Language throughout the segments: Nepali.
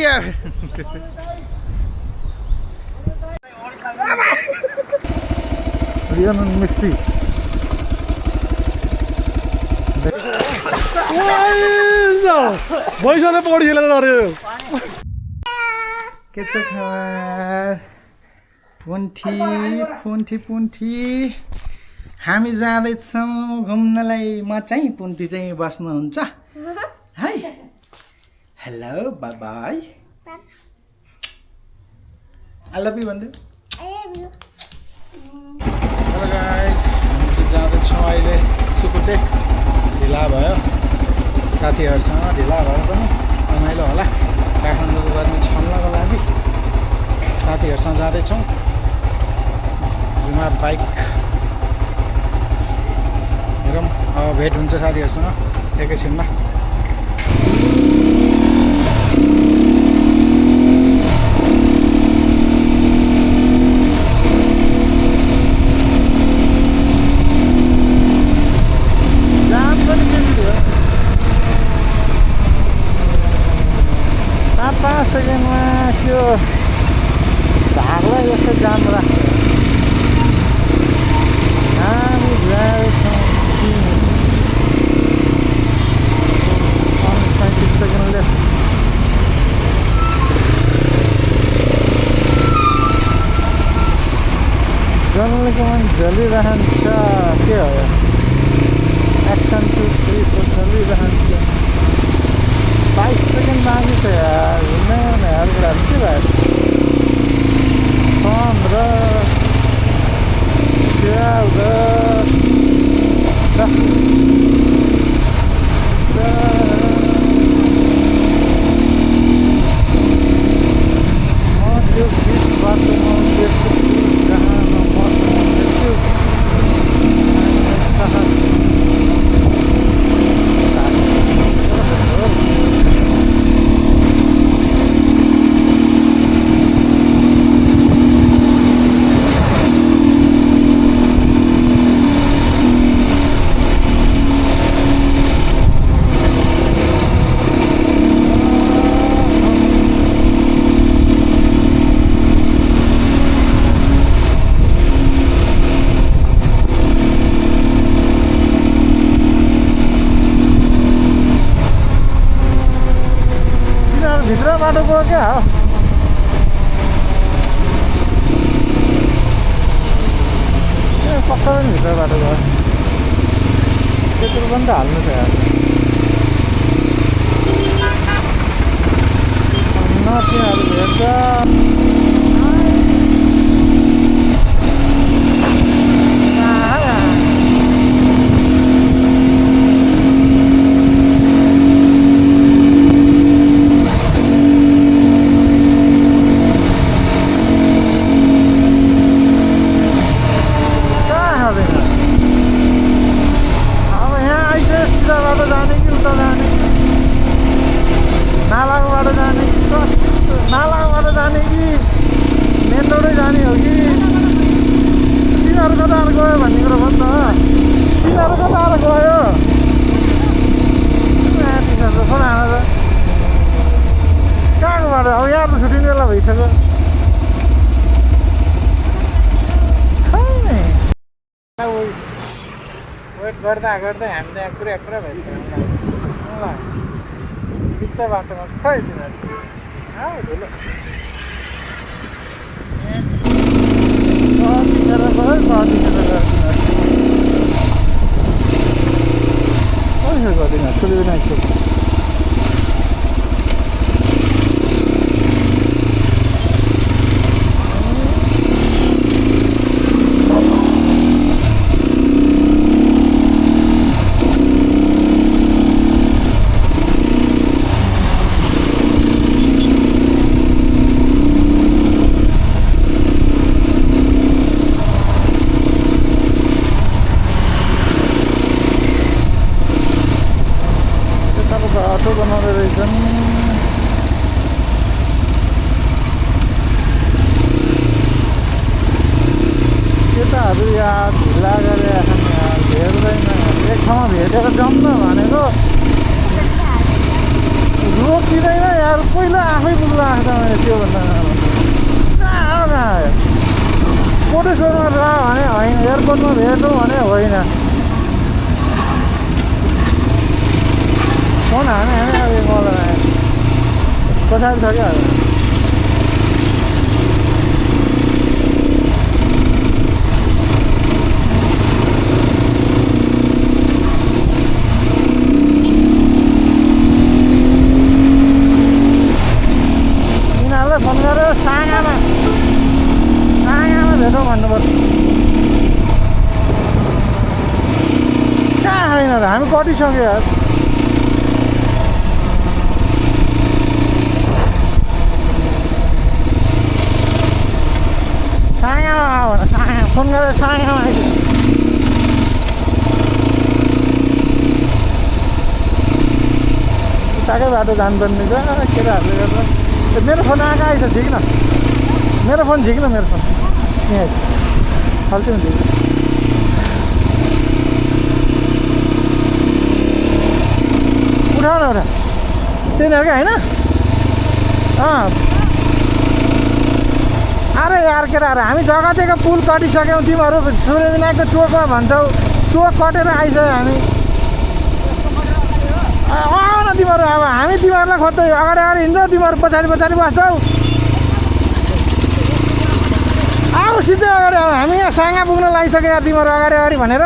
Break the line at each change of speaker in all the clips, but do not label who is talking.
दिया
लियोनेल मेसी भैँसले पौडी खेलेर लड्यो
के छ खबर पुन्ठी हामी जाँदैछौँ घुम्नलाई म चाहिँ पुन्ठी चाहिँ बस्नुहुन्छ है hello by by I love you भन्दै हेलो गाइस हामी चाहिँ जाँदैछौँ अहिले सुकुटे ढिला भयो साथीहरूसँग ढिला भए पनि रमाइलो होला काठमाडौँको गर्मी छल्नको लागि साथीहरूसँग जाँदैछौँ जुमा बाइक हेरौँ अब भेट हुन्छ साथीहरूसँग एकैछिनमा
सेकेन्डमा त्यो भागलाई यस्तो जाम राख्छ हामी जाँदैछौँ 35 सेकेन्डले जन्मेको मन झलिरहन्छ के हो एक्सन 2 3 4 चलिरहन्छ 22 सेकेन्ड बाँकी छ यार घुम्ने यार कुराहरू के भयो 真的了噻。那这样的别个。गर्दा गर्दै हामीले यहाँ कुरा कुरा भइसक्यो ल बिच बाटोमा खै तिनीहरू धुलो ढिला गरे भेट्दैन एक ठाउँमा भेटेर जाउँ न भनेको रोकिँदैन यार पहिला आफै पुग्न आएको छ मैले त्योभन्दा कहाँ आयो कोटेश्वरमा र भने होइन एयरपोर्टमा भेटौँ भने होइन फोन हाने अब मलाई आयो पछाडि छ क्या फोन गरेर साँगामा भेटौँ भन्नुपर्छ कहाँ छैन र हामी कटिसक्यो यार साँगामा आऊ भन साँगा फोन गरेर साँगामा आइदियो उताकै बाटो जानुपर्ने छ केटाहरूले गर्दा मेरो फोन आएको आइछ झिक्न मेरो फोन झिक्न मेरो फोन यहाँ फाल्थ्यो नि उठाउ न उठा तिनीहरूकै होइन अरे यार केटाहरू हामी जगतेको पुल कटिसक्यौँ तिमीहरू सूर्यविनायकको चोकमा भन्छौ चोक कटेर आइसक्यो हामी न तिमीहरू अब हामी तिमीहरूलाई खोज्दै अगाडि अगाडि हिँड्छौ तिमीहरू पछाडि पछाडि बस्छौ आऊ सिधै अगाडि आऊ हामी यहाँ साँगा पुग्न लागिसक्यो यार तिमीहरू अगाडि अगाडि भनेर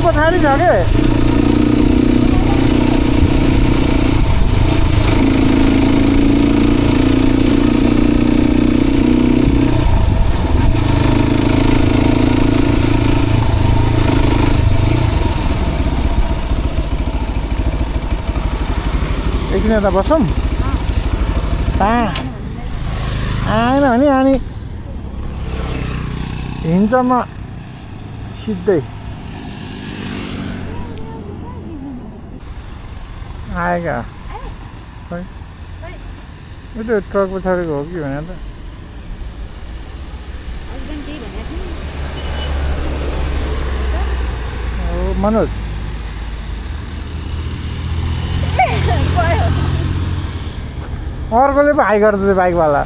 पछाडि छ के एकदिन यता बसौँ आएन भने हामी हिँड्छ म सिधै आएगा खै यो त ट्रक पछाडिको हो कि भने त हो मनोज अर्कोले पो हाई गर्दै बाइकवाला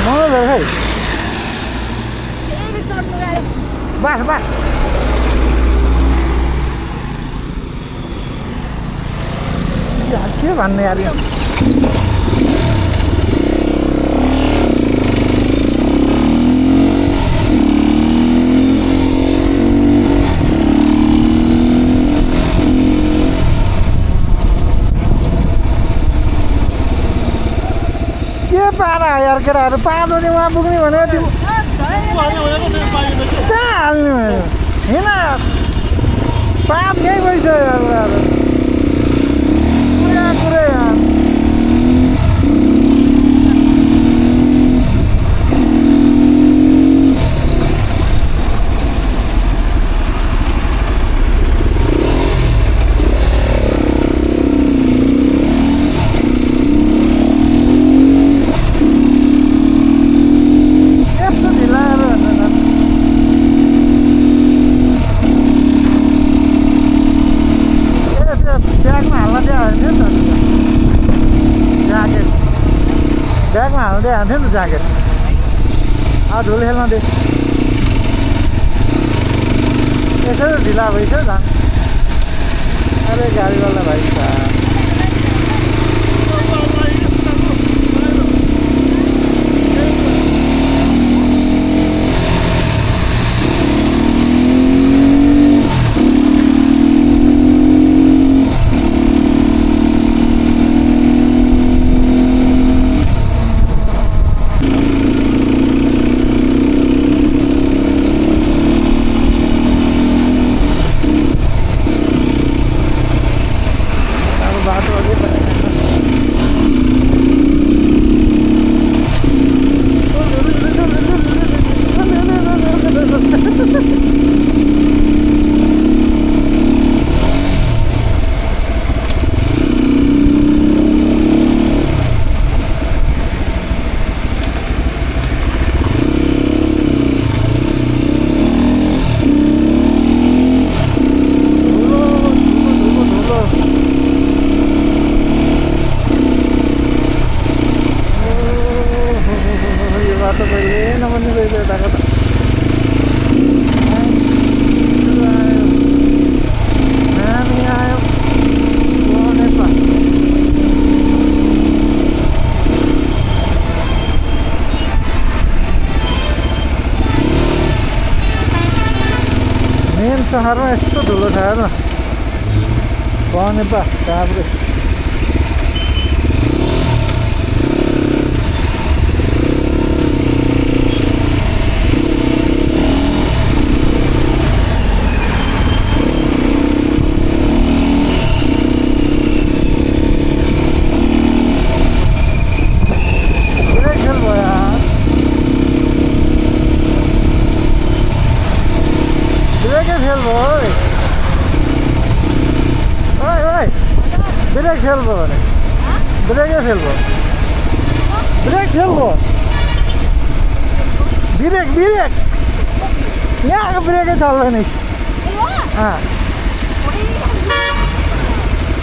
मनोज हो खै बास बास के भन्ने यार यो के पारा यार केटाहरू 5 बजे उहाँ पुग्ने भनेको कहाँ हाल्ने होइन 5 यहीँ भइसक्यो यार पुरै यार ब्यागमा हाल्दै हाल्थ्यो नि त ज्याकेट धुलो खेल्न दे यसो ढिला भइसक्यो झन् अरे गाडीवाला भाइ छ पाहाडमा यस्तो धुलो छ हेर्नु पाउने पा काभ्रे ब्रेक खेल्बो भने ब्रेकै खेल्बो ब्रेक खेल्बो ब्रेक ब्रेक यहाँको ब्रेकै चल्दैन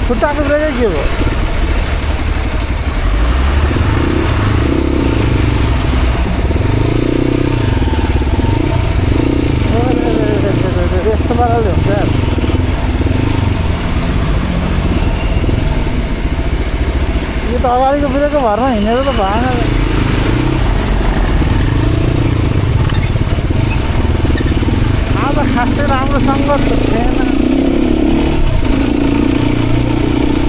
खुट्टाको ब्रेकै के हो यस्तो पाराले हुन्छ यो त अगाडिको ब्रेकको भरमा हिँडेर त भएन आज खासै राम्रो सङ्गत त थिएन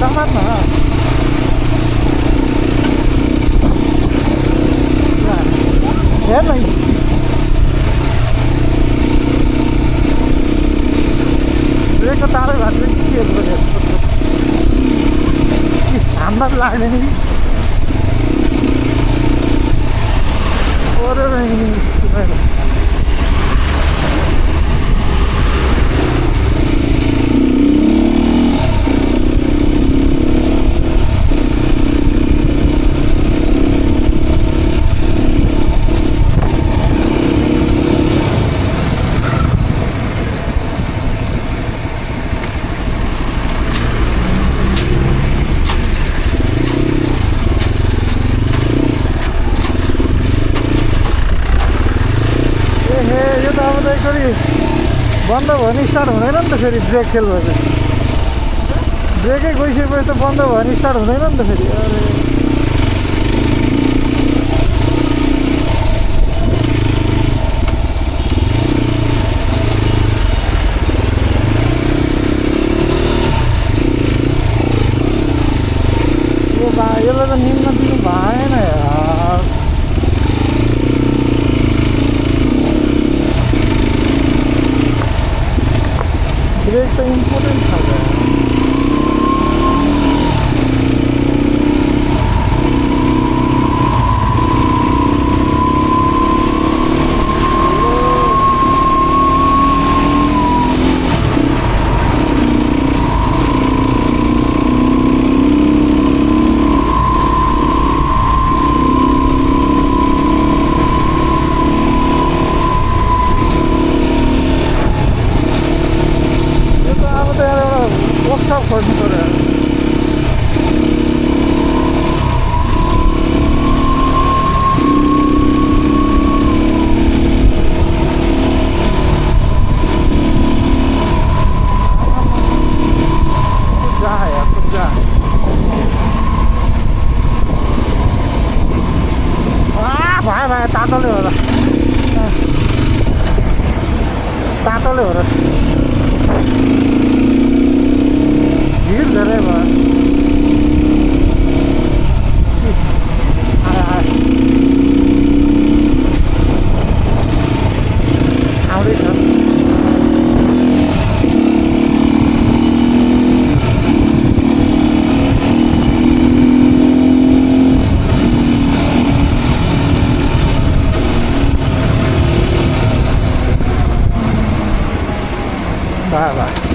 समात न हेर्न ब्रेकको तारै भएको के हाम्रा लाग्दैन कि बन्द भयो भने स्टार्ट हुँदैन नि त फेरि ब्रेक फेल भयो ब्रेकै गइसकेपछि त बन्द भयो भने स्टार्ट हुँदैन नि त फेरि अरे यसलाई त निम्न दिनु भएन यार ब्रेक त इम्पोर्टेन्ट छ वर्कशॉप खोज्नु पर्यो भाइ तातोले हो र तातोले हो र भिड धेरै भयो आउँदैछ वाह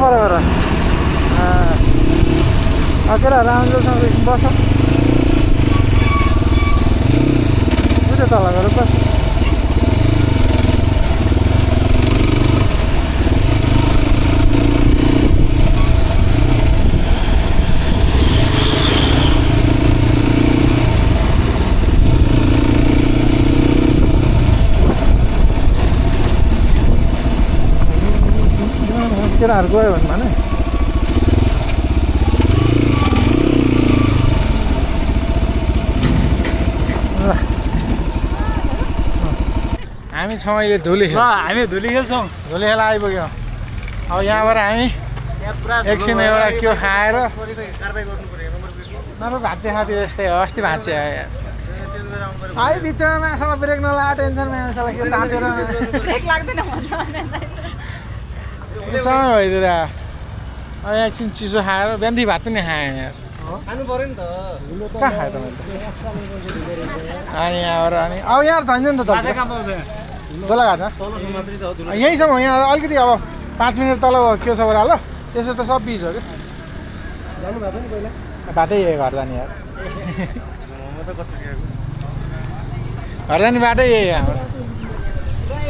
बराबर केटा राम्रोसँग बस त्यो तल गएर बस केटाहरू गयो भने भने हामी छौँ अहिले धुली खेल
हामी धुली खेल्छौँ
धुली खेल आइपुग्यौँ अब यहाँबाट हामी एकछिन एउटा के खाएर नभए भाँचे खाँथ्यो जस्तै हो अस्ति भाँचे आयो यार है बिचमा माछामा ब्रेक नलाग टेन्सन माछालाई के तातेर
ब्रेक लाग्दैन भन्छ
बिचमा भइदिएर अब एकछिन चिसो खाएर बिहानदेखि भात पनि खाएँ यार
खानु पर्यो नि त
कहाँ खायो त मैले अनि यहाँबाट अनि अब यहाँ धन्यो नि त
माछा
तपाईँ
कहाँ पाउँछ
दोलाघाट
तलसम्म मात्रै त हो धुलो
यहीँसम्म यहाँ अलिकति अब 5 मिनट तल के छ ल त्यसो त सब बिच हो कि
जानु भएको छ नि पहिला
बाटै यही घर जाने यार
म त कति गएको
घर जाने बाटै यही हाम्रो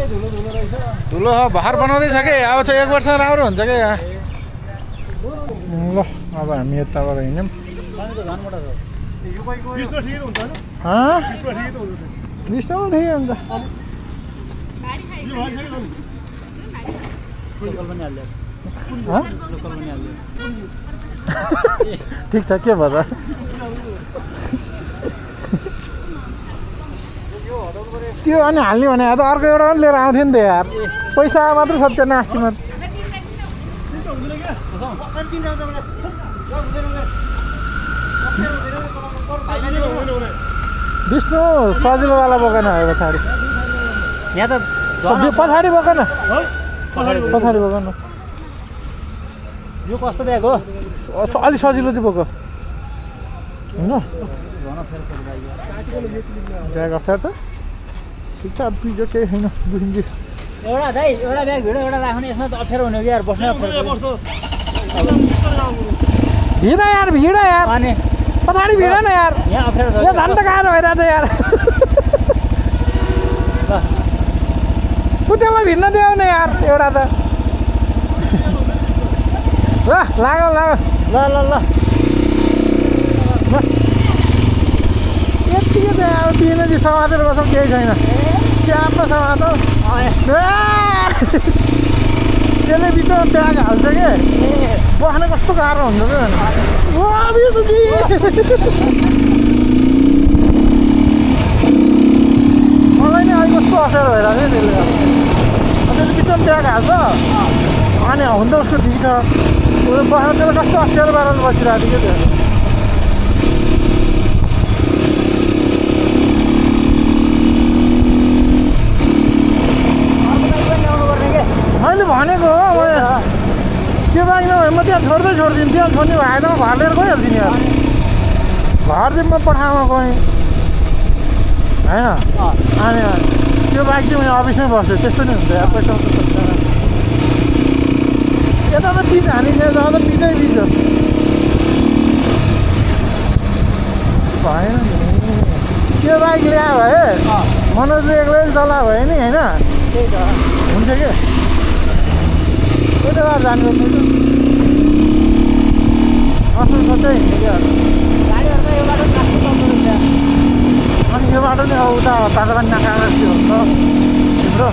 धुलो धुलो रहेछ
धुलो भर बनाउँदैछ कि अब चाहिँ 1 वर्ष राम्रो हुन्छ कि ल अब हामी यताबाट हिँड्यौँ
पानी त झन् मोटा छ यो बाइकको बिस्नो ठिकै हुन्छ हैन बिस्नो ठिकै त हुन्छ
बिस्तारो ठिकै हुन्छ
यो भन्छ कि लोकल पनि हाल्यो लोकल पनि हाल्यो
ठिक छ के भयो त त्यो अनि हाल्ने भने त अर्को एउटा पनि लिएर आउँथ्यो नि त यार पैसा मात्र छ त्यो नास्तीमा विष्णु सजिलोवाला बोकेन है पछाडि
यहाँ त
पछाडि बोकेन पछाडि बोकेन
यो कस्तो ब्याग हो
अलिक सजिलो चाहिँ बोको होइन ब्याग अप्ठ्यारो छ ठिक छ अब पिजो केही छैन बुझिन्छ
एउटा दाइ एउटा ब्याग भिड एउटा राख्ने यसमा त अप्ठ्यारो हुने कि यार बस्नु
भिड यार भिड यार
अनि
पछाडि भिड न यार
यहाँ अप्ठ्यारो छ
यो झन् त गाह्रो भइरहेको छ यार त्यसलाई भिड्न दियो नि यार एउटा त ल लाग्यो लाग्यो
ल ल ल
यत्तिकै चाहिँ अब तिनजी समातेर बस्छौँ केही छैन च्याप्प समातौ त्यसले बिचमा ब्याग हाल्छ कि बस्न कस्तो गाह्रो हुन्छ कि मलाई नि अहिले कस्तो अप्ठ्यारो भइरहेको थियो त्यसले त्यसले बिचमा ब्याग हाल्छ अनि हुन त उसको ठिक छ बस्न त्यसलाई कस्तो अप्ठ्यारो पारेर बसिरहेको थियो क्या त्यो मैले भनेको हो त्यो बाइक नभए म त्यहाँ छोडिदिन्छु त्यहाँ छोड्ने भएन म घर लिएर गइहाल्छु नि यार घर चाहिँ म पठाउन गएँ होइन अनि त्यो बाइक चाहिँ मैले अफिसमै बस्छु त्यस्तो नि हुन्छ यार पैसा यता त पिच हानिन्छ जहाँ त पिचै पिच हो भएन नि त्यो बाइक ल्यायो भए मनोजले एक्लै चला भयो नि होइन
त्यही त
हुन्छ कि त्यही त जानु असल सोचै हिँड्यो क्या
गाडीहरूमा यो बाटो काट्नु पर्दो रहेछ
अनि यो बाटो नि अब उता ताजाबान नाकामा के हुन्छ तिम्रो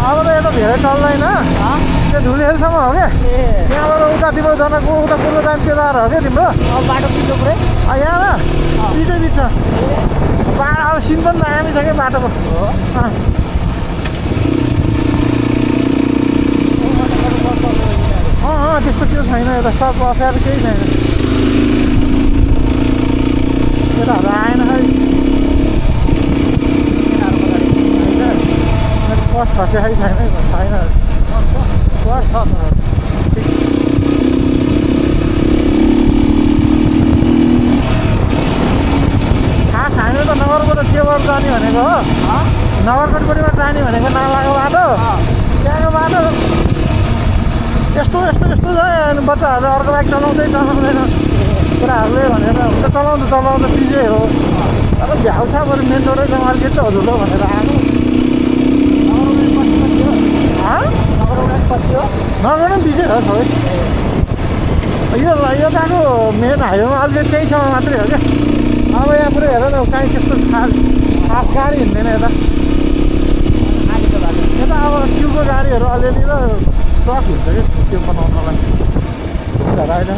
अब त यता धेरै चल्दैन त्यो धुली हेलसम्म हो क्या त्यहाँबाट उता तिम्रो जनाको उता पूर्व जाने त्यो हो क्या तिम्रो
अब बाटो पिछो पुरै
यहाँ न बिचै बिच छ अब सिन पनि दामी छ क्या बाटोको त्यस्तो केही छैन यता सब अप्ठ्यारो केही छैन केटाहरू आएन खै बस छ कि छैन छैन बस छ खास हामी त नगरबाट के भयो नगरकोट जाने भनेको हो नगरकोटबाट जाने भनेको नालाको बाटो त्यहाँको बाटो यस्तो जायो अनि बच्चाहरू अर्को बाइक चलाउँदैन केटाहरूले भनेर हुन्छ चलाउँदा बिजै हो तर भ्याउ छ बरु मेन रोडै जमाले त हजुर भनेर आएको नगरकोट बिजै हो सबै यो यताको मेन हाइवेमा अहिले त्यही समय मात्रै हो क्या अब यहाँ पुरै हेर न काहीँ त्यस्तो खास गाडी हिँड्दैन यता यता अब ट्युबको गाडीहरू अलिअलि र ट्रक हुन्छ कि त्यो बनाउनलाई होइन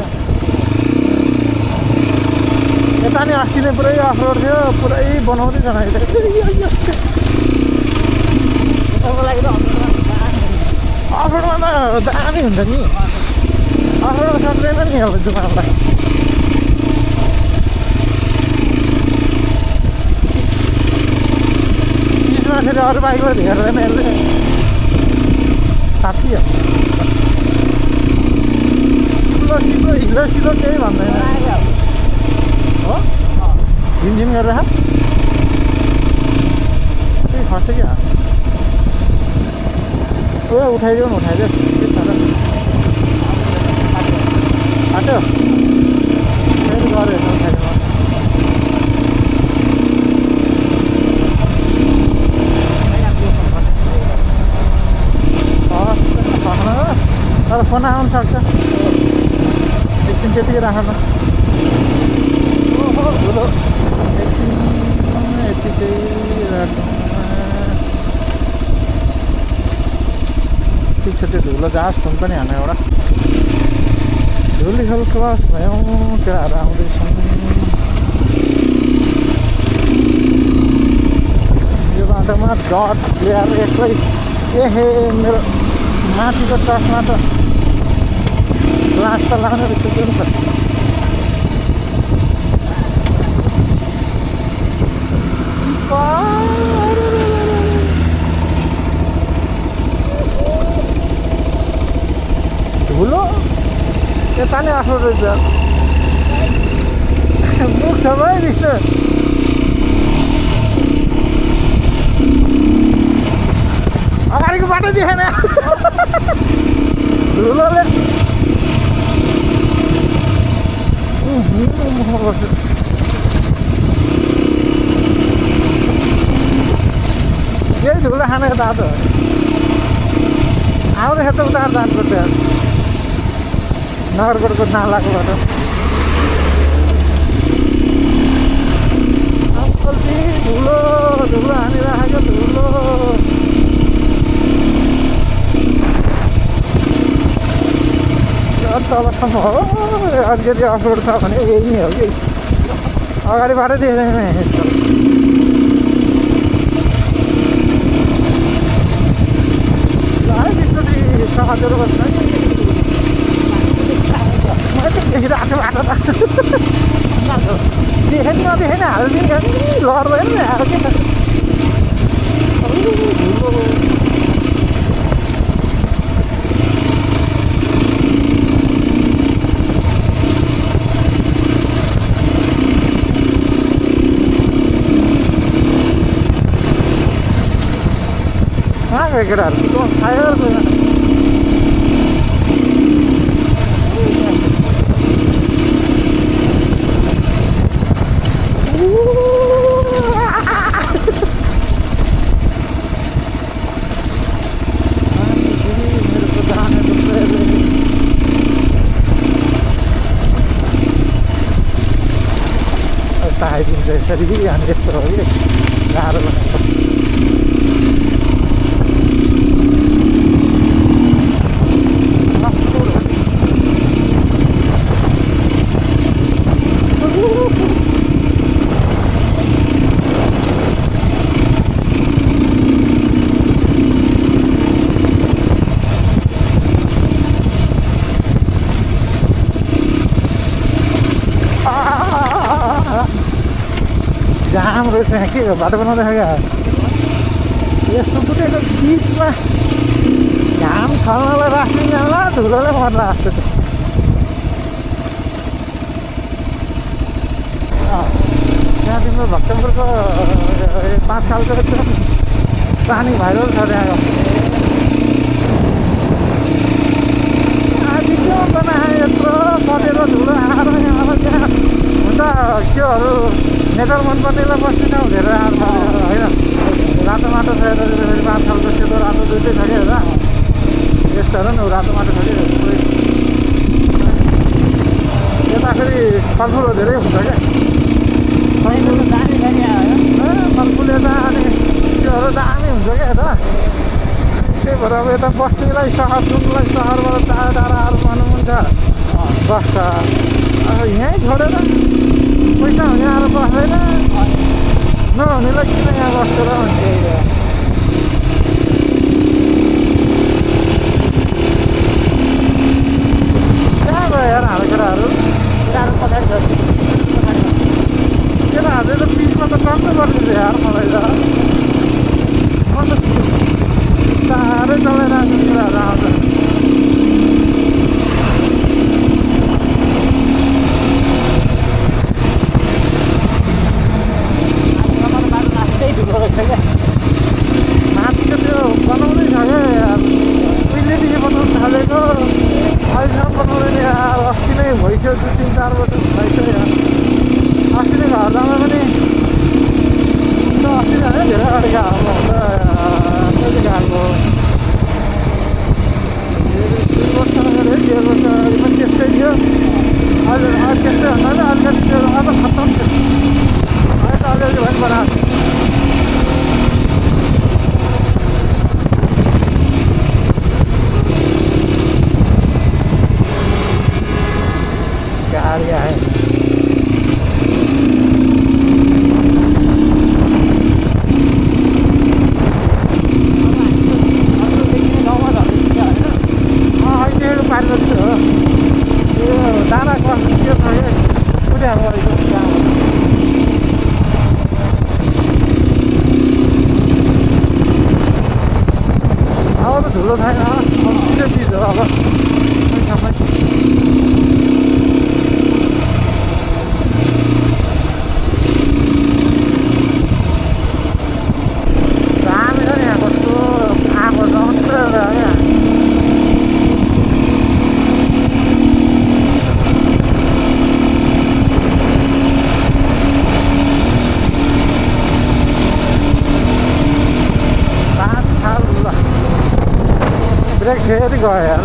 यता नि अस्ति नै पुरै अफरोड थियो पुरै बनाउँदै जान अफरोडमा त दामी हुन्छ नि अफरोड सक्दैन नि अब जुमालाई बिचमा फेरि अरू बाइकबाट हेर्दैन यसले साथी हिलो केही भन्दैन हो झिमझिम गरेर त्यही खस्छ क्या उठाइदियो के आटो फेरि गऱ्यो उठाइदिनु तर फोन आउनु सक्छ एकछिन त्यतिकै राख्नु ठुलो यतिकै राख्नु ठिक छ त्यो धुलो जहाज फोन पनि हाल्नु एउटा धुली खालको भयौँ केटाहरू आउँदैछन् यो बाटोमा डट ल्याएर एक्लै ए मेरो माथिको चस्मा त ग्लास त लानु रहेछ त्यो नि त धुलो यता नै आफ्नो रहेछ मुख छ भाइ विष्णु अगाडिको बाटो देखेन धुलोले यही धुलो खानेको तातो आउँदैछ त उता जानुपर्छ नगरकोटको नालाको बाटो अङ्कलजी धुलो हानिराखेको धुलो तलसम्म हो अलिकति अफरोड छ भने यही नै हो कि अगाडिबाटै देख्दैन सहजहरू बस्छ मैले त देखिरहेको बाटो त देखेन नदेखेन हालिदिनु लड्दैन नि आएर के केटाहरू फायर आइदिन्छ यसरी हामी यस्तो हो कि गाह्रो बनाएको जाम रहेछ यहाँ के बाटो बनाउँदैछ क्या यस्तो कुटेको बिचमा घाम छल्नलाई राख्ने होला धुलोले मर्ला जस्तो त्यहाँ तिम्रो भक्तपुरको 5 सालको एकदम पानी भाइरल छ त्यहाँको आदिको बनाए यत्रो सटेर धुलो आएर यहाँ अब त्यहाँ हुन त त्योहरू नेटवर्क मनपर्नेलाई बस्दैन हुँदैन होइन रातो माटो छ यता फेरि 5 सालको सेतो रातो दुइटै छ क्या यता यस्तो हेर न रातो माटो छ कि यता फेरि फलफुलहरू धेरै हुन्छ क्या फलफुल यता अनि त्योहरू दामी हुन्छ क्या यता त्यही भएर अब यता बस्नेलाई सहर जुनलाई सहरबाट टाढा टाढाहरू भन्नु हुन्छ बस्छ अब यहीँ छोडेर पैसा हुने आएर बस्दैन नहुनेलाई किन यहाँ बसेर हुन्छ कहाँ गयो यार हाम्रो केटाहरू केटाहरूले त पिचमा त टक्कै गरिदिन्छ यार मलाई त म त साह्रै चलाइरहेको कुराहरू आउँछ माथिको त्यो बनाउँदै छ क्या उहिलेदेखि बनाउनु थालेको अहिलेसम्म बनाउँदैन यार अस्ति नै भइसक्यो 2-3-4 वर्ष भइसक्यो यार अस्ति नै घर जाँदा पनि अस्ति नै धेरै अगाडि गएको हुन्छ कहिले गएको 2 वर्ष अगाडि 1.5 वर्ष अगाडि पनि त्यस्तै थियो अहिले त्यस्तै भन्नाले अलिकति त्यो अब खत्तम थियो अहिले त अलिअलि पनि बनाएको गाडी आयो अहिले पारिरहेको हो यो दाना कस्तो के छ कुदाहरू गरेको अब त धुलो छैन त्यो चिज हो अब दामी छ नि यहाँ कस्तो आगो जस्तो यहाँ ब्रेक फेरि गयो यार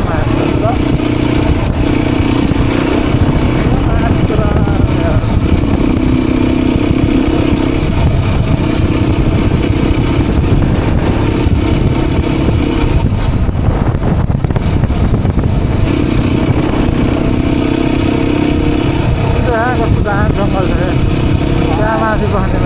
कस्तो दाम जङ्गल छ त्यहाँ माथि बस्ने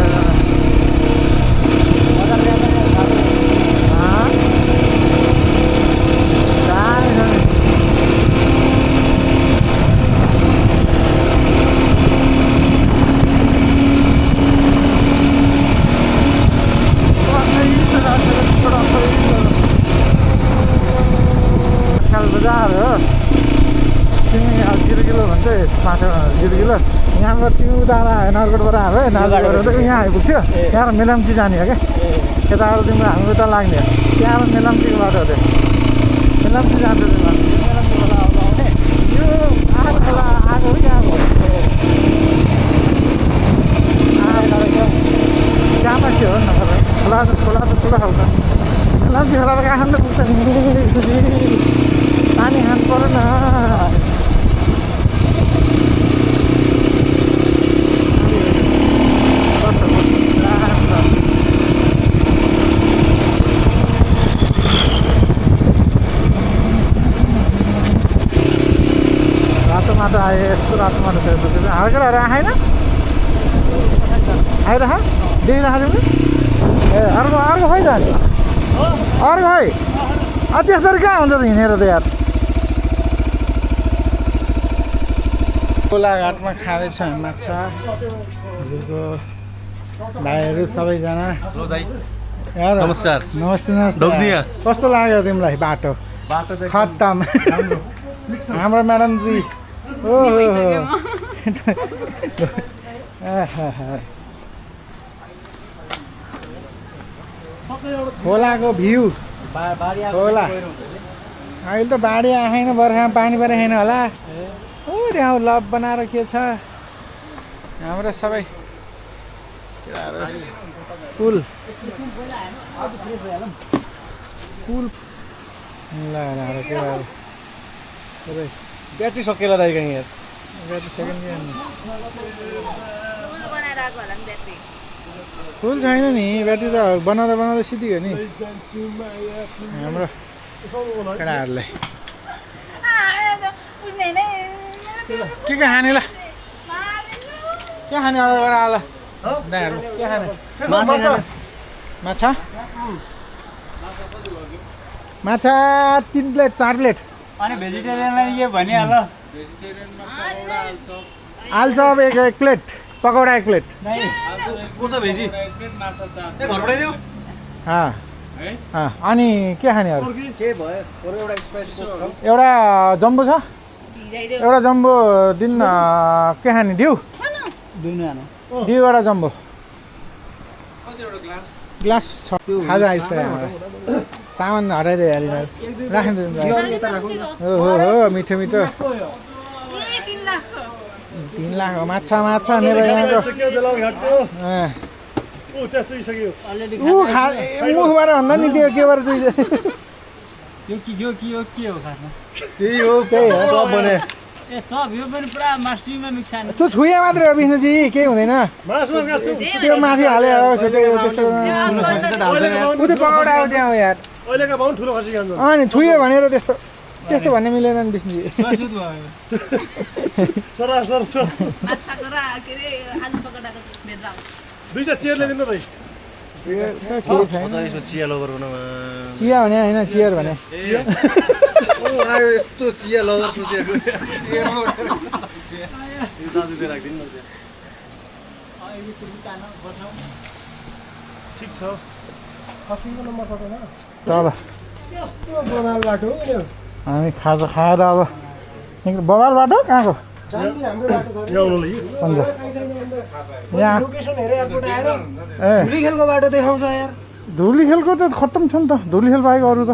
बजार हो तिमी अब 0 किलो भन्छ 0 किलो यहाँबाट तिमी उता नरगढबाट आयो नरगढबाट यहाँ आइपुग्थ्यो त्यहाँबाट मेलम्ची जाने हो क्या यताबाट तिम्रो हामी उता लाग्ने त्यहाँबाट मेलम्चीको बाटो हो त्यो मेलम्ची जान्छ तिमीलाई मेलम्चीबाट आउने यो आगो खोला आगो हो कि आगो कहाँमा के हो न खोला त ठुलो खालको मेलम्ची खोलाबाट कहाँ खानु पुग्छ पानी खानु पर्यो न रातो माटो आयो यस्तो रातो माटो छ हाम्रो केटाहरू आएन आइरह देखिरहेको ए अर्को अर्को खै त अर्को खै त्यसरी कहाँ हुन्छ त हिँडेर त यार कोलाघाटमा खाँदैछ माछा हजुरको भाइहरू सबैजना
नमस्कार
नमस्ते नमस्ते कस्तो लाग्यो तिमीलाई बाटो खत्तम हाम्रो म्याडमजी
खोलाको भ्यू खोला अहिले त बाढी आएन बर्खामा पानी परेन होला ऊ त्यहाँ लभ बनाएर के छ हाम्रो सबै पुल पुल ल केटाहरू सबै
ब्याट्री सकिएला दाइ कहीँ यार
ब्याट्री सेकेन्ड
बनाएर आएको होला नि ब्याट्री
फुल छैन नि ब्याट्री त बनाउँदा बनाउँदा सिद्धियो नि हाम्रो केटाहरूले के खाने ल के खाने अर्डर गरेर आला दाइहरूले के खाने माछा माछा 3 प्लेट 4 प्लेट
अनि भेजिटेरियनलाई के भनिहाल
आलुचप एक प्लेट पकौडा 1 प्लेट
को छ भेजी ए घरबाटै दियो
अनि के खाने अरू
के भयो अरू एउटा स्पाइस
एउटा जम्बो छ एउटा जम्बो दिन के खाने ड्यु ड्युबाट जम्बो ग्लास छ खाजा आइसक्यो सामान हराइदियो अलि राख्नु हो मिठो मिठो 3 लाख हो माछा माछा मुखबाट भन्दा नि त्यो के भएर
त्यही हो सब बने
ए चप यो पनि पुरा मासुमा मिक्स हाल्नु
त्यो छुए मात्रै हो विष्णुजी केही हुँदैन त्यो माथि हाले ऊ त पकौडा हो त्यहाँ हो यार अनि छुयो भनेर त्यस्तो त्यस्तो भन्ने मिलेन नि विष्णुजी
दुईटा चेयर ल्याइदिनु भाइ चिया लभर
चिया भने होइन चियर भने
आयो यस्तो चिया लभर सोचेको ठिक छ
तल हामी खाजा खाएर अब बबाल बाटो कहाँको
खेलको बाटो देखाउँछ यार
धुली खेलको त खत्तम छ नि त धुली खेल बाहेक अरू त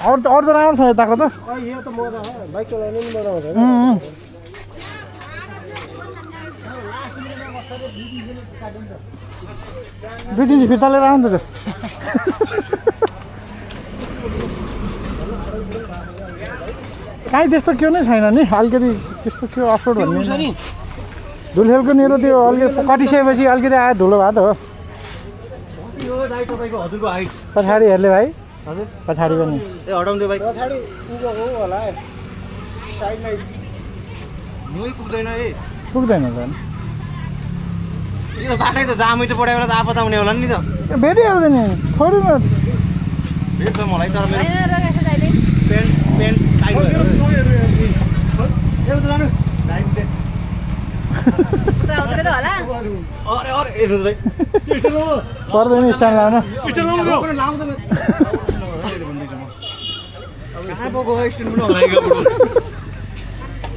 अरू त राम्रो छ यताको त दुई तिन फिर्ता लिएर आउनु त काहीँ त्यस्तो के नै छैन नि अलिकति त्यस्तो के अफरोड भन्ने धुलखेलको मेरो त्यो अलिकति कटिसकेपछि अलिकति आयो धुलो भए त हो पछाडि हेर्ले भाइ
हजुर
पछाडि पनि
ए हटाउँदै भाइ
पछाडि उँभो हो होला साइडमा
नुई पुग्दैन है
पुग्दैन त
यो बाटै त जामै त पढायो बेला त आपत आउने होला नि त
भेटिहाल्दैन नि थोरै न
भेट्छ मलाई तर मेरो पेन्ट पेन्ट टाइट भयो जानु अरे अरे
पर्दैन स्ट्यान्ड लाउन
कहाँ पो गयो स्ट्यान्ड पनि हराएको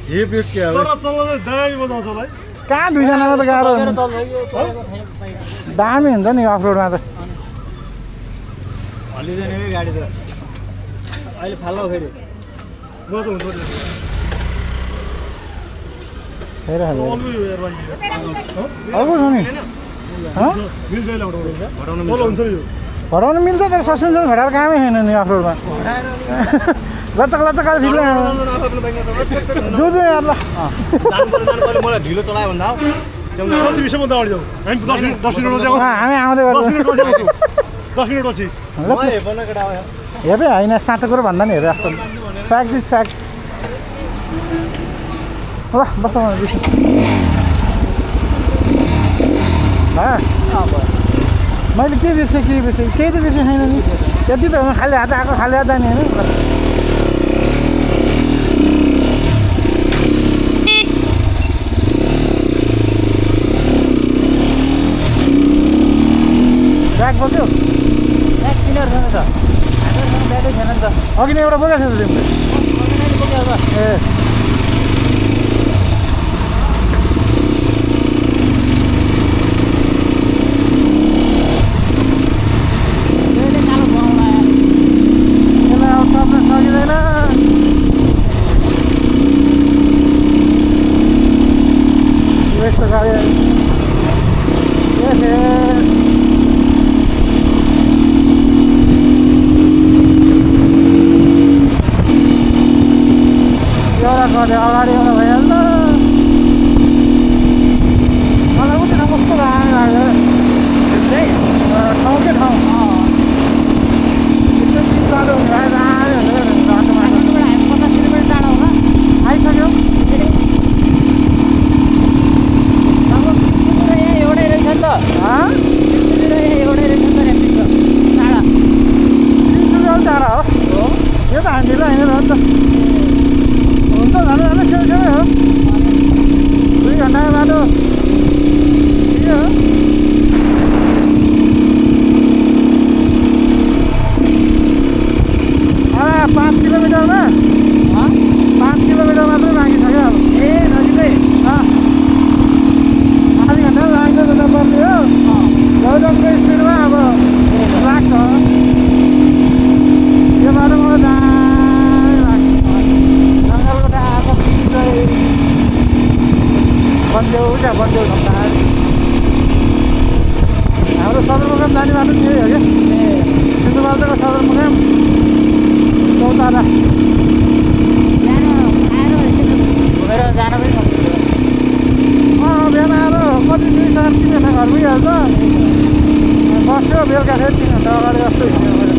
हे पेट के अब तर चल्न दामी बजाउँछ भाइ
कहाँ दुईजनामा त गाह्रो दामी हुन्छ नि अफरोडमा त
हल्लिँदैन है गाडी त अहिले फाल्लो फेरि म त हुन्छ
फेरि
अर्को
छ नि हराउन मिल्छ तर सस्पेन्सन घटाएर कामै छैन नि अफरोडमा लत्तक लत्तक फिल्म जो जो यार ल
मलाई ढिलो चलायो भन्दा
हामी आउँदै गर्छौँ
10 मिनट पछि
हेरे होइन साँचो कुरो भन्दा नि हेरे आफ्नो फ्याक्ट इज फ्याक्ट ल बस मैले के बिर्सेँ केही त बिर्सेँ छैन नि यति त खाली हात आएको खाली हात जाने होइन ब्याग बोक्यो
ब्याग किनेर छैन त हामीसँग ब्यागै छैन नि त
अघि नै एउटा बोकेको छ तिमीले ए
नवलपरासीको सदरमुकाम चौतारा घुमेर जान पनि सक्छ। बिहान आएर कति 2-3 घन्टा घर पुगिहाल्छ। बस्यो बेलुका फेरि 3 घन्टा अगाडि जस्तो हिँड्यो मैले।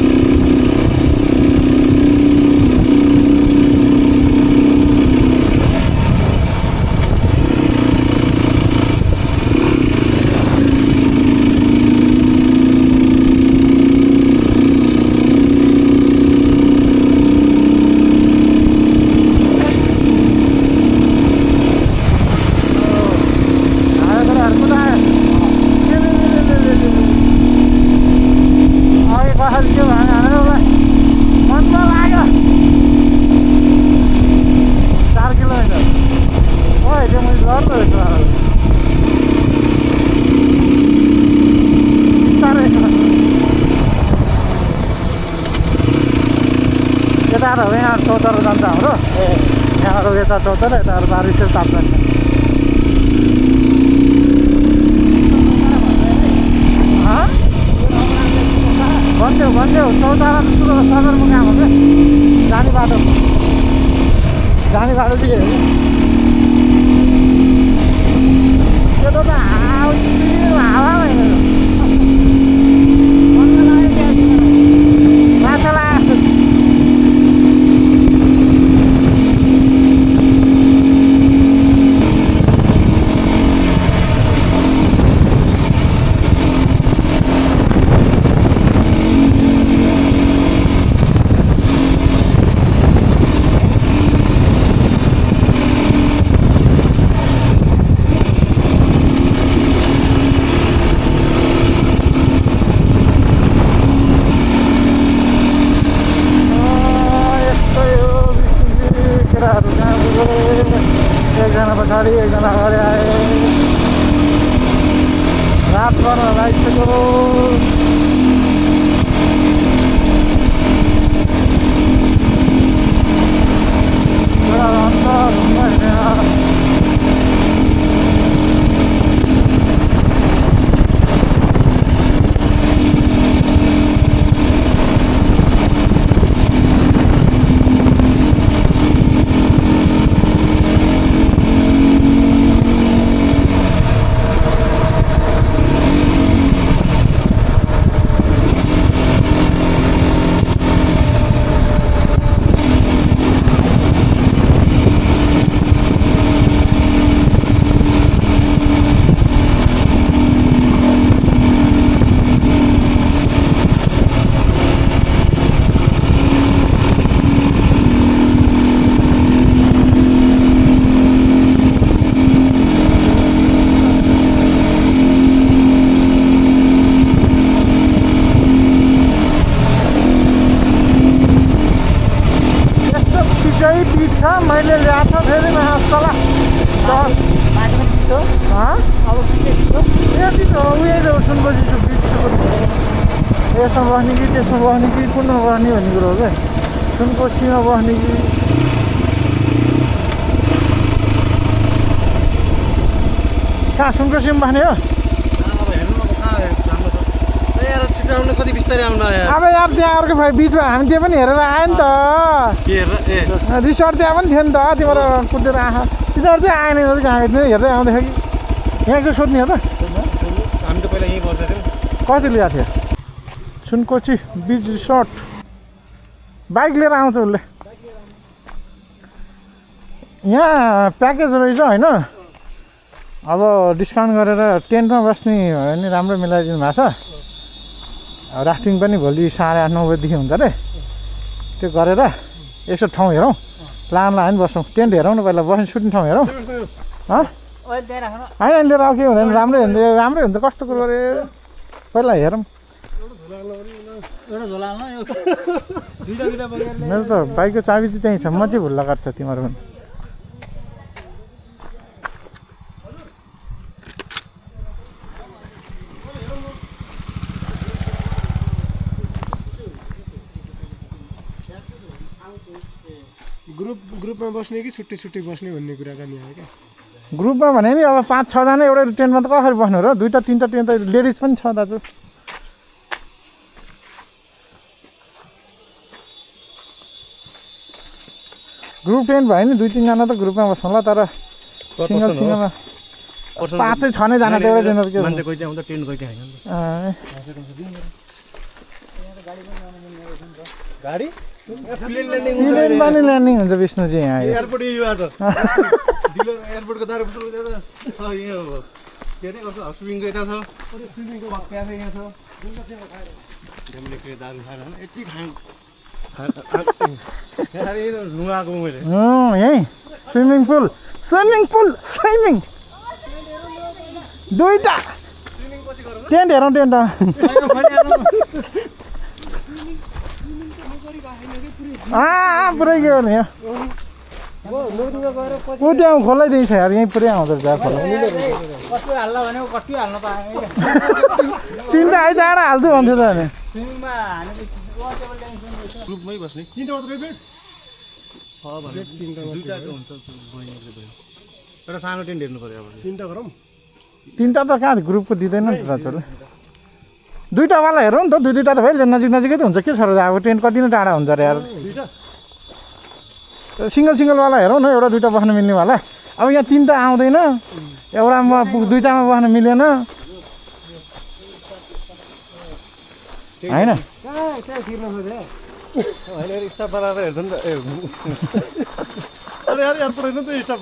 यताबाट हो यहाँ चौतारा जान्छ हाम्रो। यहाँबाट यता चौतारा यताबाट बारिस ताप्छ। भन्थ्यो चौतारा सदरमुकाम हो क्या जाने बाटो चाहिँ हेऱ्यो त्यो त हावा माछा लाग्यो। एकजना पछाडि एकजना अगाडि आए। रात पर्न लागिसक्यो। मैले ल्याएको फेरि तल यति त उयो सुनपछि यसमा बस्ने कि त्यसमा बस्ने कि कुनमा बस्ने भन्ने कुरो हो क्या। सुनकोसीमा बस्ने कि कहाँ सुनकोसीमा बस्ने हो।
कति बिस्तारै आउनु
अब यार त्यहाँ अर्को भाइ बिचमा हामी त्यहाँ पनि हेरेर आयो नि त। रिसोर्ट त्यहाँ पनि थियो नि त। तिम्रो कुदेर आँखा तिनीहरू चाहिँ आएन कहाँ थियो हेर्दै आउँदैछ कि यहाँ चाहिँ सोध्ने हो त।
हामी त पहिला यहीँ बस्दा थियौँ।
कति ल्याएको थियो सुनकोसी बिच रिसोर्ट। बाइक लिएर आउँछ उसले। यहाँ प्याकेज रहेछ होइन। अब डिस्काउन्ट गरेर टेन्टमा बस्ने हो भने राम्रो मिलाइदिनु भएको छ। राफ्टिङ पनि भोलि 8:30-9 बजीदेखि हुन्छ अरे। त्यो गरेर यसो ठाउँ हेरौँ। लान नि बसौँ। टेन्ट हेरौँ न पहिला बस्ने सुत्ने ठाउँ हेरौँ। होइन लिएर आऊ के हुँदैन। राम्रै हुन्छ कस्तो कुरो अरे पहिला हेरौँ। मेरो त बाइकको चाबी चाहिँ त्यहीँ छ। म चाहिँ भुल्ला काट्छ तिमीहरू पनि।
ग्रुपमा बस्ने कि छुट्टी बस्ने भन्ने कुराकानी आयो क्या।
ग्रुपमा भने नि अब 5-6 जना एउटा टेन्टमा त कसरी बस्नु र 2-3 टेन्ट त लेडिज पनि छ दाजु। ग्रुप टेन्ट भयो नि 2-3 जना त ग्रुपमा बस्छौँला तर सिंगल सिंगलमा 5-6 जना त एउटा टेन्ट के
मान्छे कोही चाहिँ आउँदा टेन्ट कोही चाहिँ हैन गाडी
प्लेन पनि ल्यान्डिङ हुन्छ विष्णुजी यहाँ
एयरपोर्ट यो आज डिलर एयरपोर्टको दारु फुटु त्यता छ यहाँ हो के अरे अर्को स्विमिङको यता छ स्विमिङको भाग त्यहाँ छ यहाँ छ हामीले के दारु खाएर यति खायो नुहाएको मैले
यहीँ स्विमिङ पुल दुईटा टेन्ट हेरौँ टेन्ट पुरै के गर्ने यहाँ ऊ त्यहाँ खोलाइदिन्छ यार यहीँ पुरै आउँदो रहेछ खोला तिनवटा आइज आएर हाल्छु भन्थ्यो त अनि
ग्रुपमै बस्ने तिनवटा मात्रै बेड छ भने दुईटाको हुन्छ एउटा सानो टेन्ट हेर्नु पर्यो अब तिनवटा गरौँ
तिनवटा त कहाँ ग्रुपको दिँदैन नि त दाजुहरूले दुईवटावाला हेरौँ नि त दुईवटा त भइहाल्छ नजिकै त हुन्छ के छ र अब टेन्ट कति नै टाढा हुन्छ अरे यार सिंगलवाला हेरौँ न एउटा दुईवटा बस्न मिल्नेवाला अब यहाँ तिनवटा आउँदैन एउटामा दुईवटामा बस्न मिलेन होइन
स्टाफ बनाएर हेर्छ नि त अरे यार यार पुऱ्याउनु त स्टाफ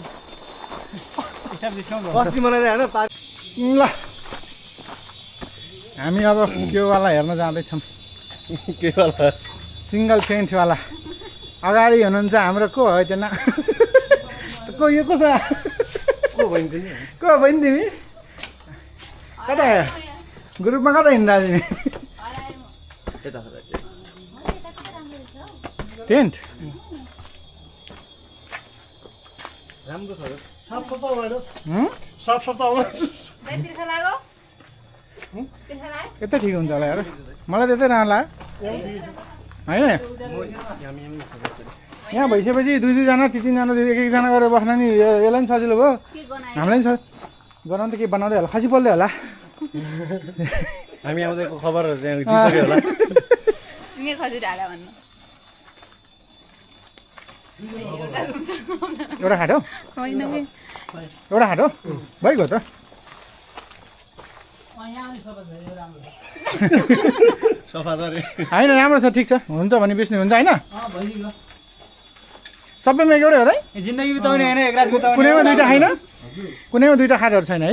अस्ति मलाई होइन
ल हामी अब केवाला हेर्न जाँदैछौँ
के वाला
सिङ्गल टेन्टवाला अगाडि हुनुहुन्छ हाम्रो को हो त्यो को यो को छ
को भइदिने
को बहिनी तिमी कता ग्रुपमा कता हिँड्दा तिमी टेन्ट
राम्रो छ साफ सफा भएर साफ सफा हो
यता ठिक हुन्छ होला यार मलाई त्यतै राम्रो लाग्यो होइन यहाँ भइसकेपछि 2-2 जना 3-3 जना 1-1 गरेर बस्न नि यसलाई पनि सजिलो भयो हामीलाई पनि गराउनु त के बनाउँदै होला खसी पोल्दै होला
हामी आउँदैको खबरहरू त्यहाँ दिइसक्यो होला
एउटा खाटो एउटा खाटो भइगयो त
सफा छ रे
होइन राम्रो छ ठिक छ हुन्छ भने बेच्ने हुन्छ होइन सबैमा एउटै हो त
जिन्दगी बिताउने होइन एक रात बिताउने
कुनैमा दुईवटा छैन कुनैमा दुईवटा खाटहरू छैन है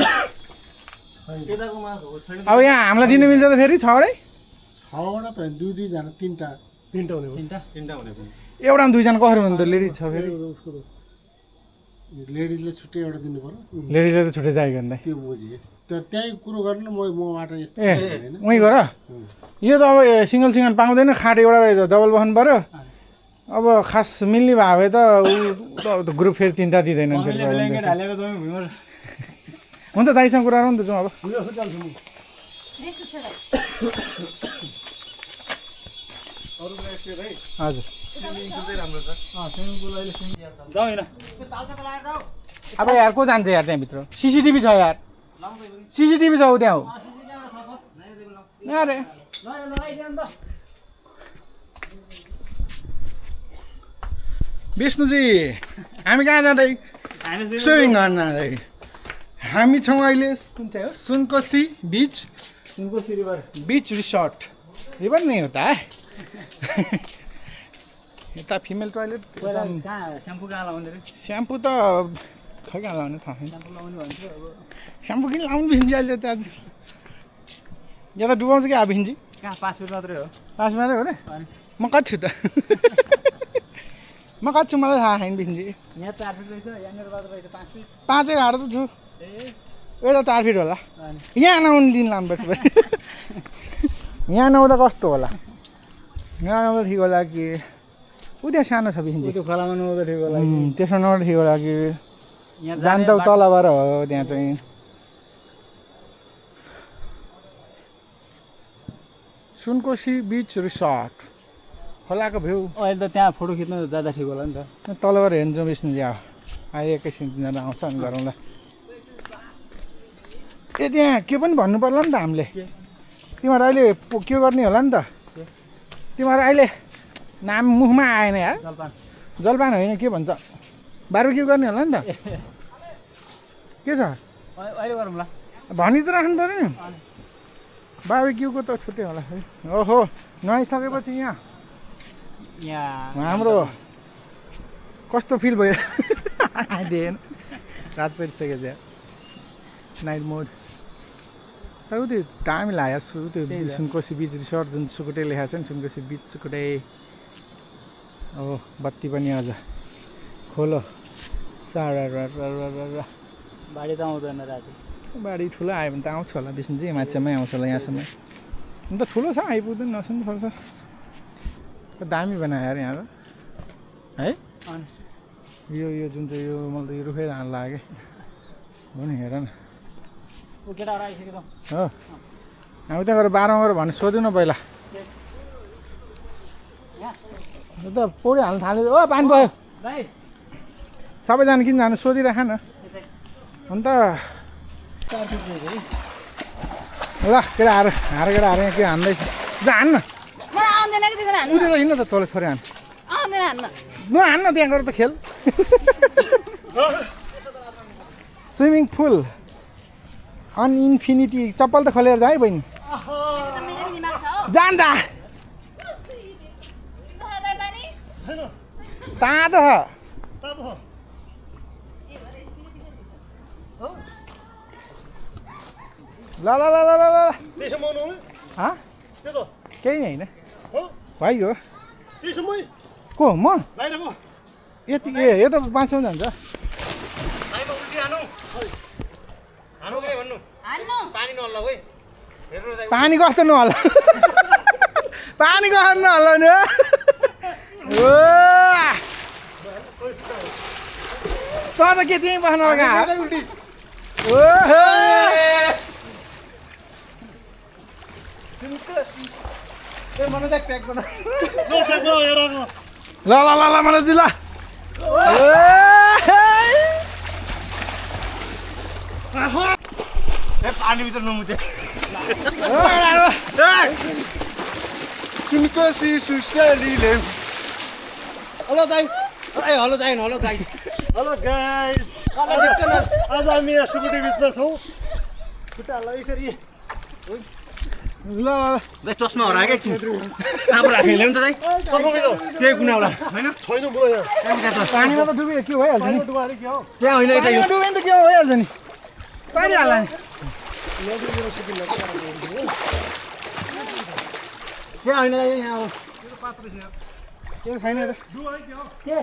यताको मासु हो छैन
अब यहाँ हामीलाई दिनु मिल्छ त फेरि 6वटै
6वटा त 2-2 जना 3टा हुने भयो 3टा हुने भयो
एउटामा 2 जना कसरी हुनु त लेडिज छ फेरि
लेडिजले छुट्टै एउटा दिनु पर्यो
लेडिजले त छुट्टै चाहियो नि
त्यो बुझेँ तर त्यही कुरो गर्नु मबाट यस्तो
ए उहीँ गर यो त अब सिङ्गल पाउँदैन खाट एउटा रहेछ डबल बस्नु पऱ्यो अब खास मिल्ने भयो भए त ग्रुप फेरि 3टा दिँदैनन् फेरि हुन्छ दाइसँग कुरा गरौँ नि त जाउँ अब हजुर अब यार को जान्छ यार त्यहाँभित्र सिसिटिभी छ यार सिसिटिभी छ ऊ त्यहाँ हो अरे विष्णुजी हामी कहाँ जाँदै स्विमिङ गर्न जाँदै हामी छौँ अहिले कुन चाहिँ हो सुनकोसी बिच बिच रिसोर्ट रिभर नै हो त यता फिमेल टोइलेट स्याम्पू त खै कहाँ लाउने थाहा छैन स्याम्पू किन लाउनु भिन्छ अहिले त यहाँ त डुबाउँछ क्या अब भिन्जी
कहाँ 5 मिनट मात्रै हो
5 मात्रै हो र म कति छु त म कति छु मलाई थाहा छैन भिन्जी
यहाँ 4 फिट रहेछ यहाँनिर बाटो रहेछ 5 फिट
5 घाट त छु एउटा 4 फिट होला यहाँ नआउनु दिन लानुपर्छ यहाँ नआउँदा कस्तो होला यहाँ नआउँदा ठिक होला कि ऊ त्यहाँ सानो छ भिन्जी
त्यो खोलामा नुहाउँदा ठिक होला
त्यसमा नआउँदा ठिक होला कि
यहाँ
जान्छ तलबाट हो त्यहाँ चाहिँ सुनकोसी बिच रिसोर्ट खोलाको भ्यू
अहिले त त्यहाँ फोटो खिच्न जाँदा ठिक होला नि त
तलबाट हेर्नु विष्णुजी अब अहिले एकैछिन तिनीहरू आउँछ अनि गरौँला ए त्यहाँ के पनि भन्नु पर्ला नि त हामीले तिमीहरू अहिले के गर्ने होला नि त तिमीहरू अहिले नाम मुखमा आएन यार
जलपान होइन के भन्छ बार्बिक्यू गर्ने होला नि त के छ
अहिले गरौँला
भनि त राख्नु पऱ्यो नि बार्बिक्यूको त छुट्टै होला है ओहो नुहाइसकेपछि यहाँ हाम्रो कस्तो फिल भयो आइदिएन रात परिसक्यो त्यहाँ नाइट मोड तर त्यो दामी लाग्यो त्यो सुनकोसी बिच रिसोर्ट जुन सुकुटे लेखाएको छ नि सुनकोसी बिच सुकुटे अब बत्ती पनि अझ खोलो सारा
बाढी त आउँदैन राति
बाढी ठुलो आयो भने त आउँछ होला विष्णुजी माछामै आउँछ होला यहाँसम्म अन्त ठुलो छ आइपुग्दैन नसुन्नु पर्छ दामी बनायो अरे यहाँ त है यो जुन चाहिँ यो मैले त यो रुखै हाल्नु लाग्यो हो नि हेर न
केटाहरू आइसक्यो
हो हामी त्यहाँ गएर बाह्रमा गएर भने सोध्नु न पहिला त पौडी हाल्नु थाल्यो ओ पानी भयो
भाइ
सबैजना किन जानु सोधिराख न अन्त ल केटाहरू केटाहरू यहाँ के हान्दैछ जान न
मलाई आउँदैन कि त्यसरी हान्नु
उयो त हिँड्न त तँले थोरै हान
आउँदैन हान्न
नहान्न त्यहाँ गएर त खेल स्विमिङ पुल अन इन्फिनिटी चप्पल त खोलेर जा है बहिनी
मेरो दिमाग छ हो
जान जा तातो छ ल ल ल ल ल ल केही नै होइन भाइ हो को म यति ए यो त 500 जान्छ पानी कस्तो नहल्ला पानी कस्तो नहल्लाउने हो त त के त्यहीँ बस्न लगा ल ल ल ल मनोजी ल
पानीभित्र नमुचे सुनकोसी सुसेलीले हेलो दाइ ए हेलो दाइ हेलो गाइस
हेलो गाइस
काला देख्दैन
आज हामी यहाँ सुकुटी बिचमा छौँ
खुट्टालाई यसरी
ल
दाइ चस्मा हरायो क्या एकछिन कहाँबाट राखेँ ल्याउनु त दाइ त्यही कुना होला होइन
छैन बुढो यहाँ
पानीमा त डुब्यो के भइहाल्छ नि
डुबाले के हो
त्यहाँ होइन यता यो
पानीमा डुब्यो नि त के भइहाल्छ नि पारिहाल्ला नि
त्यहाँ होइन दाइ यहाँ हो
के छैन त के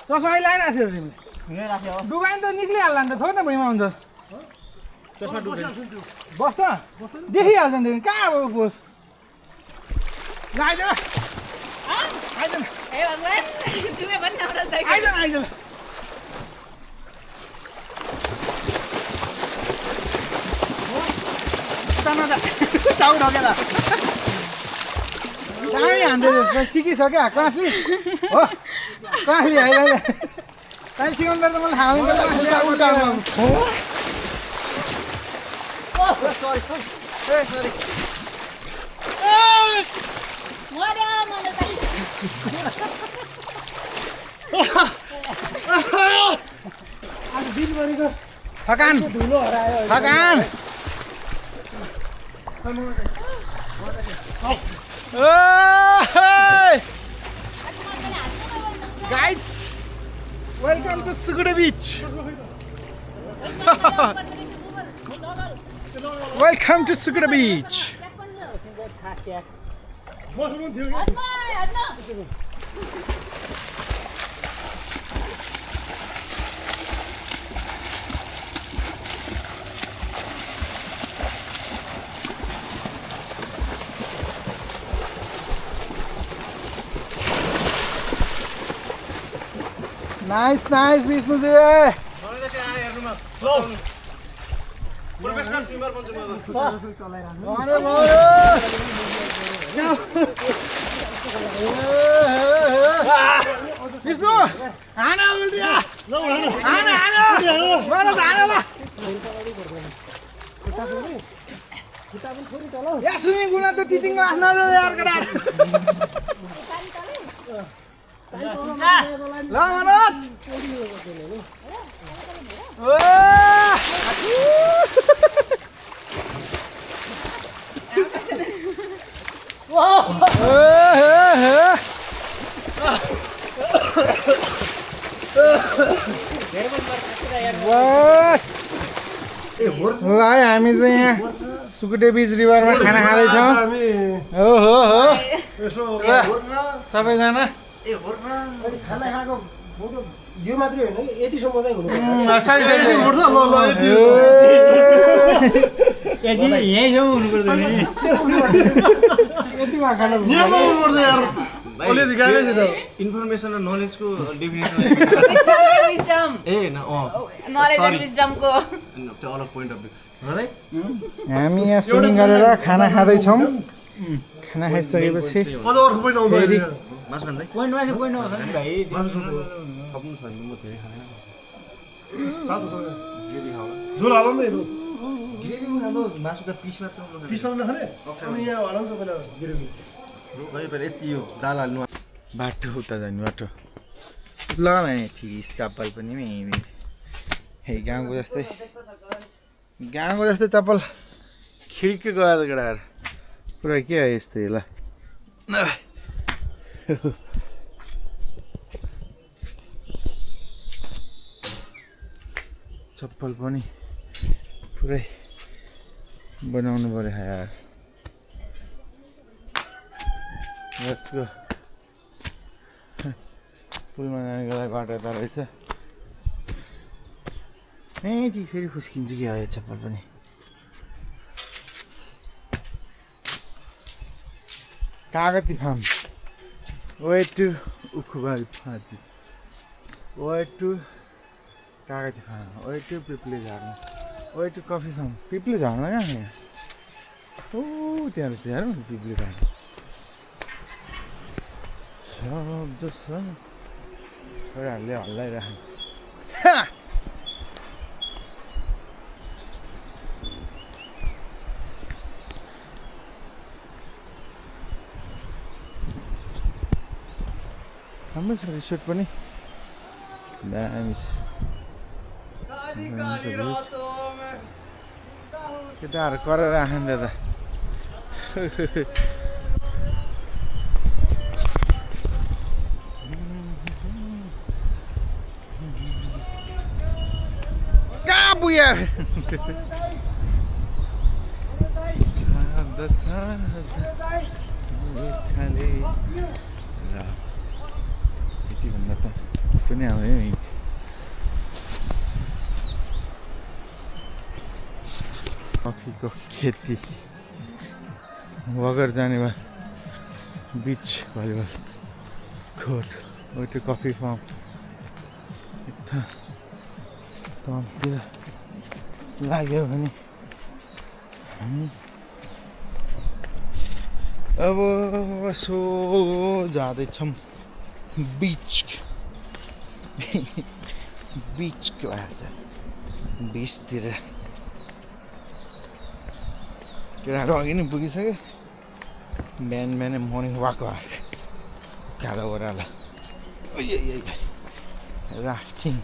चस्मा अहिले लगाइरहेको थियो तिमीले
यहीँ राखेँ हो
डुबायो नि त निक्लिहाल्ला नि त थोरै न भुइँमा हुन्छ
चस्मा डुब्यो
बस्छ देखिहाल्छ नि तिमी कहाँ अब बस आइज आइज
ए भगवान तिमी पनि नआउँदा
आइज आइज टाउ ढकेला दामी हान्दै सिकिसक्यो क्लासले हो क्लासले अहिले कहिले सिकाउनु पर्दा मलाई थाहा हुँदैन उल्टाउनु
सरी
मर्यो मलाई त
आज दिनभरिको थकान थकान guys welcome to Sukute beach welcome to Sukute beach nice nice Vishnuji
professional swimmer बन्छु म
अरे विष्णु हाना उल्टिया हाना हाना मलाई हाना ल या स्विमिङ पुलमा त टिचिङ क्लास नजाऊ यार केटा ल मनोज बस ल है हामी चाहिँ यहाँ सुकुटे बिच रिभरमा खाना खाँदैछौँ हो हो हो सबैजना
खाना खाएको फोटो यो मात्रै होइन कि यतिसम्म चाहिँ हुनु
यहीँसम्म हुनु पर्छ नि
यतिमा खाना इन्फर्मेसन र नलेजको डेफिनेसन
नलेज एन्ड विजडमको
त्यो अलग पोइन्ट अफ भ्यू है
हामी यहाँ स्विमिङ गरेर खाना खाँदैछौँ खाना खाइसकेपछि फेरि
मासु खाँदै
पोइन्टमा चाहिँ पोइन्ट आउँछ नि भाइ
मासु खप्नु छ भने म धेरै खाँदैन
झोल हालौँ न
ग्रेभीमा खानु मासु त पिस मात्र
पिसमा नखाने अनि यहाँ हालौँ न पहिला गिरेवी
यति यो दाल हाल्नु
बाटो उता जाने बाटो ल ठिक चप्पल पनि हे गाउँको जस्तै चप्पल खिड्की गएर केटाहरू पुरा के हो यस्तो ल चप्पल पनि पुरै बनाउनु पर्यो यार Let's go. पुलमा जानेको लागि बाटो यता रहेछ ठिक फेरि फुस्किन्छ कि आयो चप्पल पनि Kagati farm way to Ukhubari Phanchi way to Kagati farm way to Pipli Jharnu way to coffee farm Pipli Jharnu क्या यहाँ ओ त्यहाँ रहेछ हेरौँ पिपली फार्म शब्द छ छोराहरूले हल्लाइराख्नु राम्रो छ रिसोर्ट पनि दामी छ केटाहरू गरेर आएन दादा कहाँ पुग्यो यतिभन्दा त पनि आयो नि कफीको खेती वगर जाने भए बिच भलिबल कोर्ट उयो कफी फार्म तलतिर लाग्यो भने हामी अब यसो जाँदैछौँ बिचको बिचतिर केटाहरू अघि नै पुगिसक्यो बिहानै मर्निङ वाक कालो ओह्रालो राफ्टिङ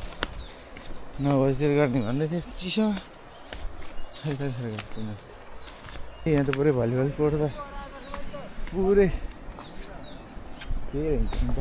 9 बजीतिर गर्ने भन्दै थियो चिसो यहाँ त पुरै भलिबल कोर्ट त पुरै के हुन्छ नि त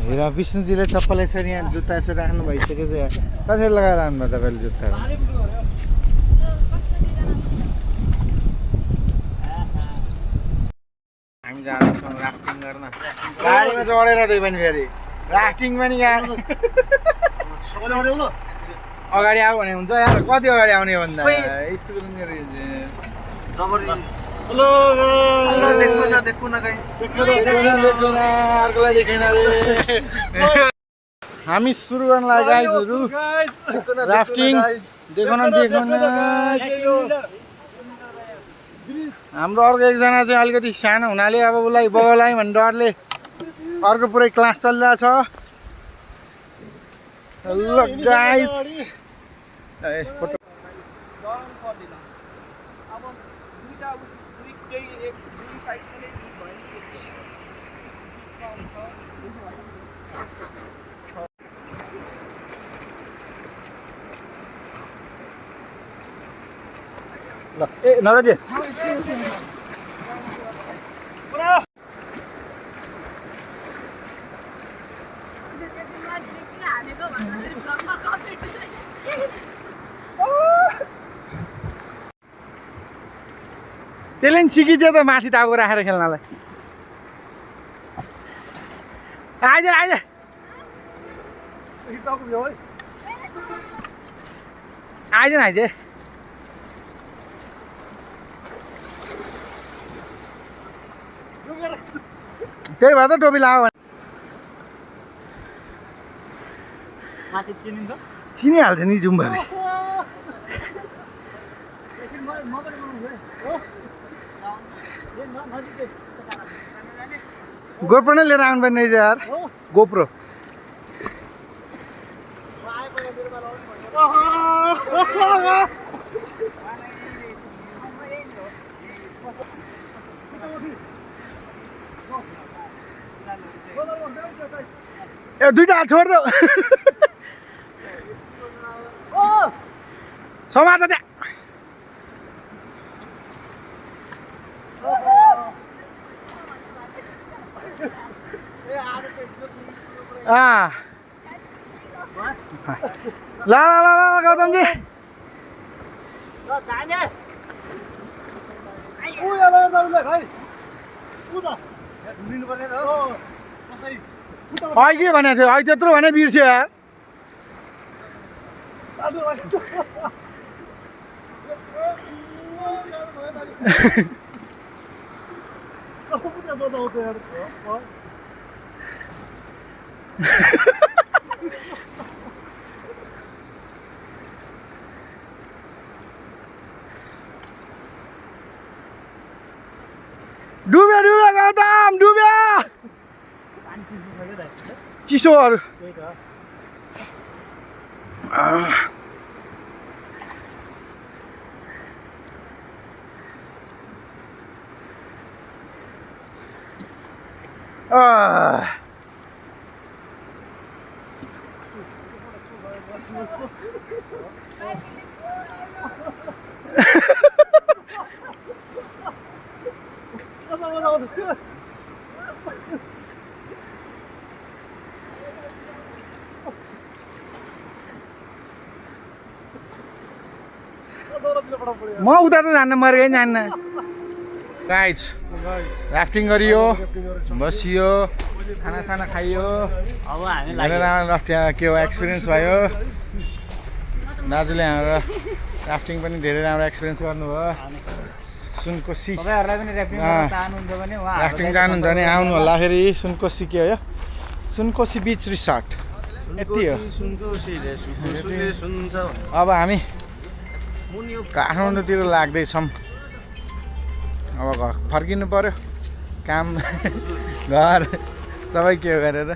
हेर विष्णुजीले चप्पल यसरी यहाँ जुत्ता यसरी राख्नु भइसक्यो चाहिँ कतिखेर लगाएर राख्नुभयो तपाईँले जुत्ताहरू हामी जाँदैछौँ राफ्टिङ गर्न गाडीमा चढेर त्यही पनि फेरि राफ्टिङ पनि यहाँ अगाडि आऊ भने हुन्छ यार कति अगाडि आउने भन्दा यस्तो हामी सुरु गर्न लाग्यो गाइजहरु राफ्टिङ
देखो न हाम्रो अर्को एकजना चाहिँ अलिकति सानो हुनाले अब उसलाई बगाउलाई भन्ने डरले अर्को पुरै क्लास चलिरहेछ। ल गाइस ल ए नरजी त्यसले नि सिकिन्छ त माथि टाउको राखेर खेल्नलाई। आइज आइज आइज न आइज त्यही भएर त टोपी लगाऊ चिनिहाल्छ नि जाउँ भाइ। गोप्रो नै लिएर आउनु पर्ने रहेछ यार गोप्रो। ए दुईटा हात छोड दो समाज त्यहाँ ल ल ल ल गौतमजी अहिले के भनेको थियो अहिले त्यत्रो भने बिर्स्यो यार। डुब्यो डुब्यो गौतम डुब्यो चिसोहरू। म उता त जान्न मर्गै जान्न।
गाइज राफ्टिङ गरियो बसियो खानासाना खाइयो।
अब हामी
धेरै राम्रो राफ्टिङ के हो एक्सपिरियन्स भयो। दाजुले हाम्रो राफ्टिङ पनि धेरै राम्रो एक्सपिरियन्स गर्नुभयो। सुनकोसी
तपाईँहरूलाई पनि ऱ्यापिङ गर्न चाहनुहुन्छ भने
राफ्टिङ जानुहुन्छ भने आउनु होला। फेरि सुनकोसी के हो सुनकोसी बिच रिसोर्ट यति हो। अब हामी काठमाडौँतिर लाग्दैछौँ। अब घर फर्किनु पर्यो काम घर सबै के गरेर